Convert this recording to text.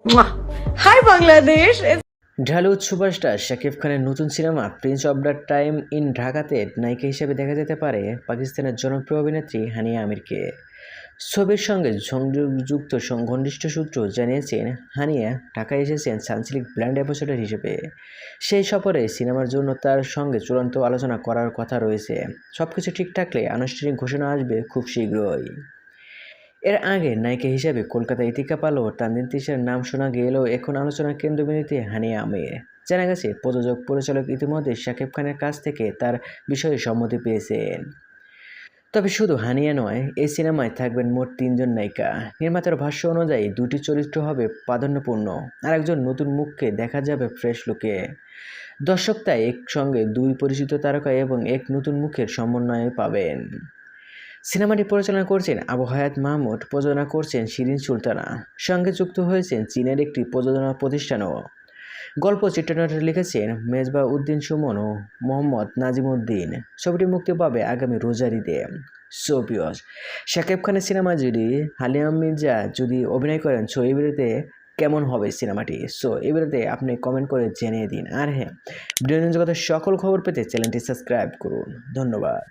Hi Bangladesh! Dhallywood superstar Shakib খানের নতুন cinema Prince of the time in ঢাকাতে নায়িকা হিসেবে দেখা যেতে পারে পাকিস্তানের জনপ্রিয় অভিনেত্রী হানিয়া আমিরকে। ছবির সঙ্গে সংযোগযুক্ত ঘনিষ্ঠ সূত্র জানিয়েছেন, হানিয়া ঢাকায় এসেছেন সানসিল্ক ব্র্যান্ড অ্যাম্বাসেডর হিসেবে। সেই সফরে সিনেমার জন্য তার সঙ্গে চূড়ান্ত আলোচনা করার কথা রয়েছে। সবকিছু ঠিক থাকলে আনুষ্ঠানিক ঘোষণা আসবে খুব শীঘ্রই। এর আগে নায়িকা হিসেবে কলকাতায় ইতিকা পাল ও তানজিন তিশার নাম শোনা গেলেও এখন আলোচনার কেন্দ্রবিন্দুতে হানিয়া আমির। জানা গেছে, প্রযোজক পরিচালক ইতিমধ্যে শাকিব খানের কাছ থেকে তার বিষয়ে সম্মতি পেয়েছেন। তবে শুধু হানিয়া নয়, এই সিনেমায় থাকবেন মোট 3জন নায়িকা। নির্মাতার ভাষ্য অনুযায়ী 2টি চরিত্র হবে প্রাধান্যপূর্ণ, আর একজন নতুন মুখকে দেখা যাবে ফ্রেশ লুকে। দর্শক তাই একসঙ্গে 2 পরিচিত তারকা এবং এক নতুন মুখের সমন্বয় পাবেন। সিনেমাটি পরিচালনা করছেন আবু হায়াত মাহমুদ, প্রযোজনা করছেন শিরিন সুলতানা। সঙ্গে যুক্ত হয়েছেন চীনের একটি প্রযোজনা প্রতিষ্ঠানও। গল্প চিত্রনাট্য লিখেছেন মেজবাহ উদ্দিন সুমন ও মোহাম্মদ নাজিমুদ্দিন। ছবিটি মুক্তি পাবে আগামী রোজার ঈদে। সো ভিউয়ার্স, শাকিব খানের সিনেমা যদি হালিয়া মির্জা যদি অভিনয় করেন, সো এই ভিডিওতে কেমন হবে সিনেমাটি, সো এই ভিডিওতে আপনি কমেন্ট করে জানিয়ে দিন। আর হ্যাঁ, বিনোদন জগতের সকল খবর পেতে চ্যানেলটি সাবস্ক্রাইব করুন। ধন্যবাদ।